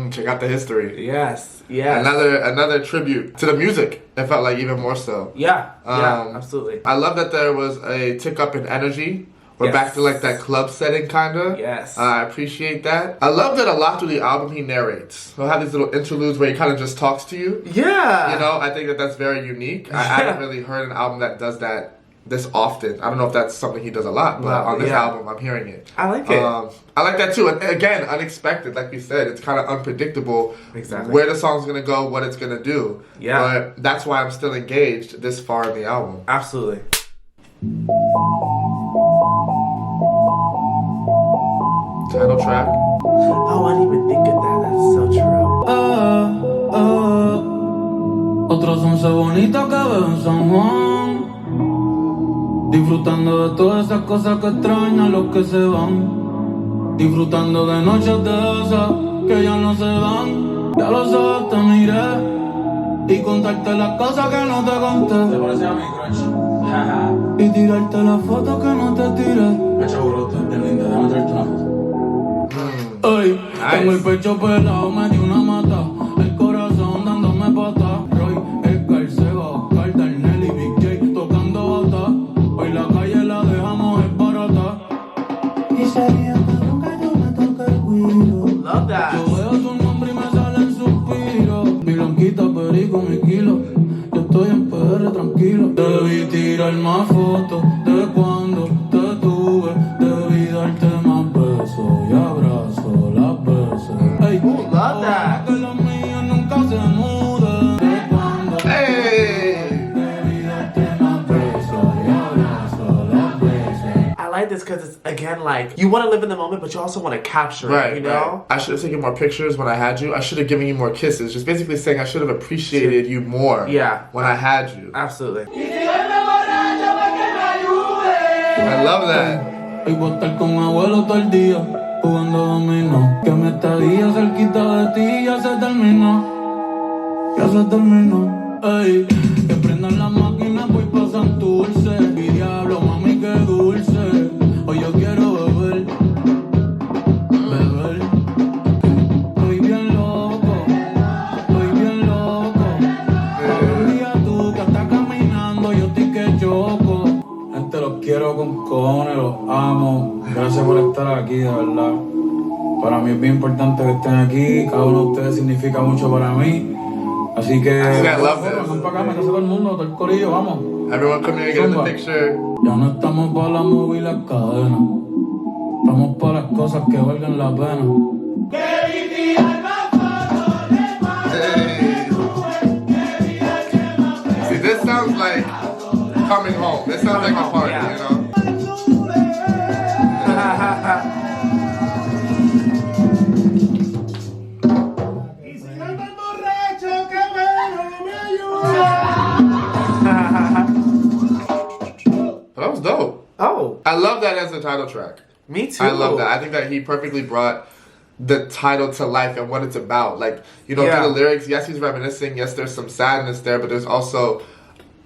Check out the history. Yes, yes. Another tribute to the music. It felt like even more so. Yeah, absolutely. I love that there was a tick up in energy. We're back to like that club setting kinda. Yes. I appreciate that. I love that a lot through the album he narrates. He'll have these little interludes where he kind of just talks to you. Yeah. You know, I think that that's very unique. I haven't really heard an album that does that this often. I don't know if that's something he does a lot, but on this album, I'm hearing it. I like it. I like that too. And again, unexpected, like we said, it's kind of unpredictable where the song's gonna go, what it's gonna do. Yeah. But that's why I'm still engaged this far in the album. Absolutely. Title track. Oh, I didn't even think of that. That's so true. Otros once bonitos que veo en San Juan, disfrutando de todas esas cosas que extrañan los que se van, disfrutando de noches de esas que ya no se van. Ya los ojos te miré y contarte las cosas que no te conté. ¿Te parece a mi crush? Y tirarte las fotos que no te tiré. Me echa brote, de linda, déjame traerte una foto. Ay, tengo el pecho pelado, me dio una mata, el corazón dándome patas. Roy, Edgar, Seba, Oscar, Darnell y Big J tocando bata. Hoy la calle la dejamos barata. Y sería cabrón que yo me toque el guiro. Love that. Yo veo su nombre y me sale el suspiro. Mi blanquita, perico, mi kilo. Yo estoy en PR tranquilo. Debí tirar más fotos de cuando te tuve. Debí darte más besos y abrazos las veces. Hey, love that. Que los míos nunca se muden. De cuando debí darte más besos y abrazos las veces. I like this because it's, again, like, you want to live in the moment, but you also want to capture it, you know? I should have taken more pictures when I had you. I should have given you more kisses. Just basically saying I should have appreciated you more when I had you. Absolutely. I love that. Hoy voy a estar con abuelo todo el día, jugando dominó. Que mi estadía cerquita de ti ya se terminó. Ya se terminó. Ey, que prendan las máquinas, voy pa' Santurce. Mi diablo, mami, qué dulce. Hoy yo quiero beber, beber. Estoy bien loco, estoy bien loco. Olvida tú que estás caminando, yo estoy que choco. Gente, los quiero con cojones, los amo. Gracias por estar aquí, de verdad. Para mí es bien importante que estén aquí. Cada uno de ustedes significa mucho para mí. Así que I love ven this. para acá, me todo el mundo, todo el corillo, vamos. Everyone come here and get in the picture. Ya no estamos para la movie y las cadenas. Estamos para las cosas que valgan la pena. See, this sounds like coming home. This sounds like a party, you know? That was dope. Oh. I love that as a title track. Me too. I love that. I think that he perfectly brought the title to life and what it's about. Like, you know, through the lyrics, yes, he's reminiscing. Yes, there's some sadness there, but there's also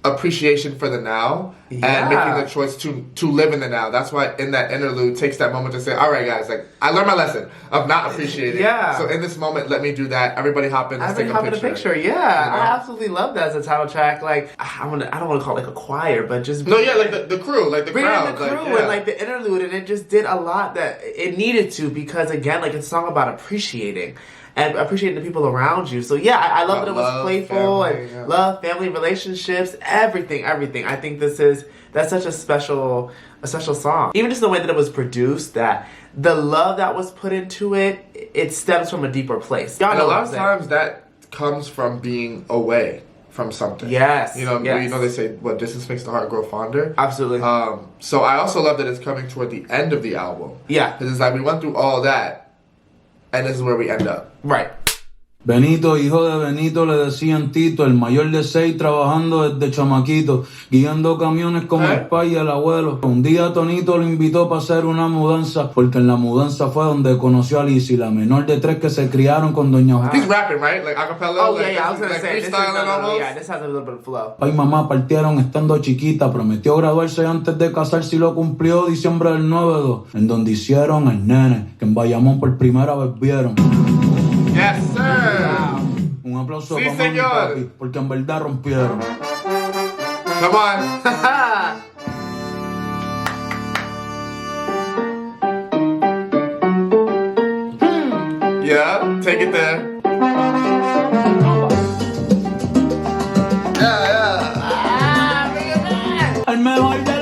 appreciation for the now and making the choice to live in the now. That's why in that interlude takes that moment to say, all right, guys, like, I learned my lesson of not appreciating. So in this moment, let me do that. Everybody hop in, let's take a picture. Yeah, you know? I absolutely love that as a title track. Like, I don't want to call it like a choir, but just like the crew, like the crowd, the crew, and like the interlude, and it just did a lot that it needed to, because again, like, it's a song about appreciating. And appreciating the people around you. So yeah, I love that it was playful, family, and love, family, relationships, everything. I think that's such a special song. Even just the way that it was produced, that the love that was put into it, it stems from a deeper place. And a lot of times that comes from being away from something. Yes. You know, they say, what, distance makes the heart grow fonder? Absolutely. So I also love that it's coming toward the end of the album. Yeah. Because it's like we went through all that, and this is where we end up. Right. Benito, hijo de Benito, le decían Tito, el mayor de 6, trabajando desde chamaquito, guiando camiones como el pai y el abuelo. Un día Tonito lo invitó para hacer una mudanza, porque en la mudanza fue donde conoció a Lizzy, la menor de 3 que se criaron con Doña Juana. He's rapping, right? Like acapella? Oh, I was gonna say, this has a little bit of flow. Pai y mamá partieron estando chiquita, prometió graduarse antes de casarse y lo cumplió diciembre del 9-2, en donde hicieron el nene, que en Bayamón por primera vez vieron. Yes, sir. Un aplauso Sí, para mami y señor. papi, porque en verdad rompieron. Come on. Yeah, take it there. El mejor de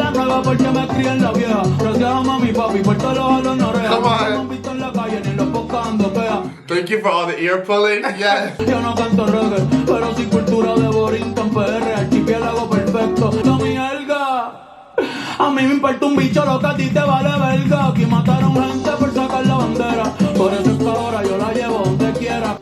Thank you for all the ear pulling. Yes. Yo no canto reggae, pero sí cultura de Borinquen, PR, archipiélago perfecto. La mierda. A mí me importa un bicho lo que a ti te vale verga. Aquí mataron gente por sacar la bandera. Por eso es que ahora yo la llevo donde quiera.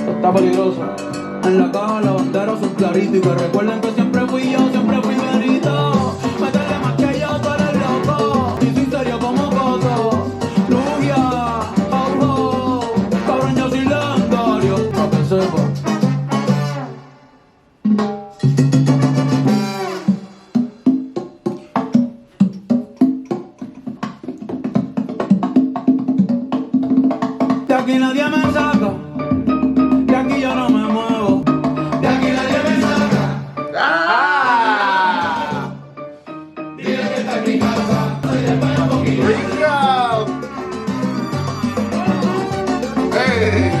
Está peligroso. En la caja la bandera son claritos. Y que recuerden que siempre fui yo, siempre fui verito. Métele más que yo, tú eres loco. Y sin serio como Coto. Lugia, oh, cabrón, yo soy legendario. Para que sepa. De aquí nadie me saca. De aquí yo no me muevo. De aquí nadie me saca. Dile que está en mi casa. Soy de España poquito. Hey.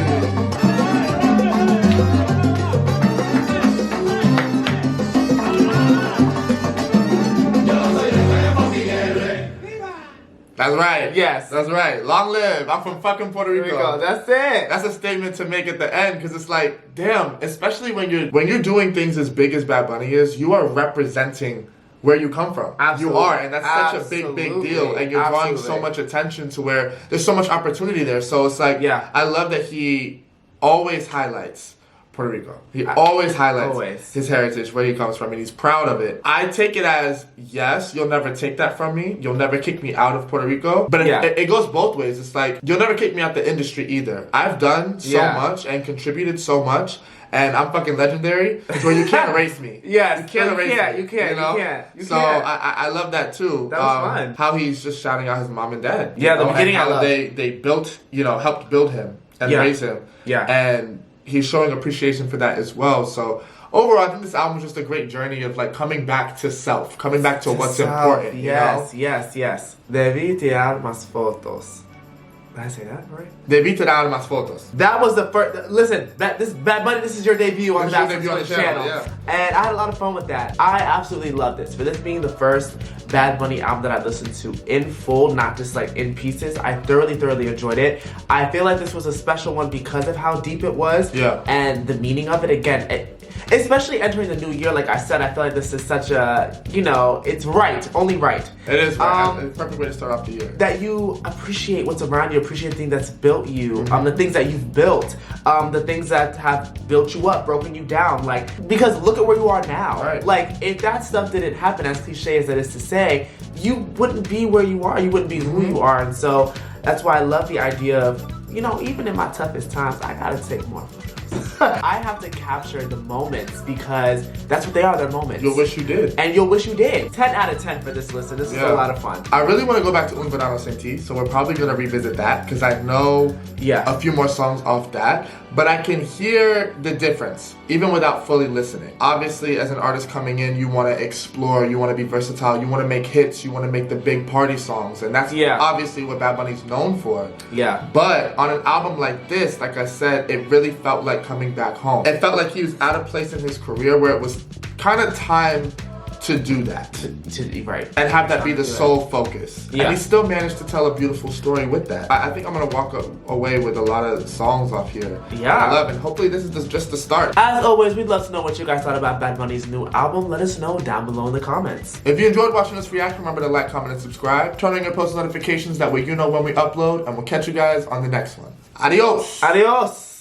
That's right. Yes. That's right. Long live. I'm from fucking Puerto Rico. That's it. That's a statement to make at the end because it's like, damn, especially when you're doing things as big as Bad Bunny is, you are representing where you come from. Absolutely. You are, and that's such a big deal. And you're drawing so much attention to where there's so much opportunity there. So it's like, yeah. I love that he always highlights Puerto Rico. He always highlights his heritage, where he comes from, and he's proud of it. I take it as, yes, you'll never take that from me. You'll never kick me out of Puerto Rico. But it goes both ways. It's like, you'll never kick me out the industry either. I've done so much and contributed so much, and I'm fucking legendary, where you can't erase me. Yes. You can't erase me. You can't. You know? You so can't. I love that too. That was fun. How he's just shouting out his mom and dad. Yeah, the beginning and how I love. they built, helped build him and raise him. Yeah. And he's showing appreciation for that as well. So overall, I think this album is just a great journey of like coming back to self, coming back to what's important. Yes. DeBÍ TiRAR MÁS FOToS. Did I say that right? DeBÍ TiRAR MÁS FOToS. That was the first. Listen, this Bad Bunny. This is your debut on the Bascome channel, yeah. and I had a lot of fun with that. I absolutely love this. For this being the first Bad Bunny album that I listened to in full, not just like in pieces, I thoroughly enjoyed it. I feel like this was a special one because of how deep it was, and the meaning of it. Again, especially entering the new year, like I said, I feel like this is such a, it's right, only right. It is right. It's a perfect way to start off the year. That you appreciate what's around you, appreciate the thing that's built you, the things that you've built, the things that have built you up, broken you down. Like, because look at where you are now. Right. Like, if that stuff didn't happen, as cliche as that is to say, you wouldn't be where you are. You wouldn't be who you are. And so that's why I love the idea of, even in my toughest times, I gotta take more photos. I have to capture the moments because that's what they are, they're moments. You'll wish you did. And you'll wish you did. 10 out of 10 for this listen. This is a lot of fun. I really want to go back to Un Verano Sin Ti, so we're probably going to revisit that because I know a few more songs off that. But I can hear the difference, even without fully listening. Obviously, as an artist coming in, you want to explore, you want to be versatile, you want to make hits, you want to make the big party songs. And that's obviously what Bad Bunny's known for. Yeah. But on an album like this, like I said, it really felt like coming back home. It felt like he was at a place in his career where it was kind of time to do that. Right. And have that be the sole focus. Yeah. And he still managed to tell a beautiful story with that. I think I'm going to walk away with a lot of songs off here. Yeah. I love it. Hopefully this is just the start. As always, we'd love to know what you guys thought about Bad Bunny's new album. Let us know down below in the comments. If you enjoyed watching us react, remember to like, comment, and subscribe. Turn on your post notifications, that way you know when we upload. And we'll catch you guys on the next one. Adios. Adios.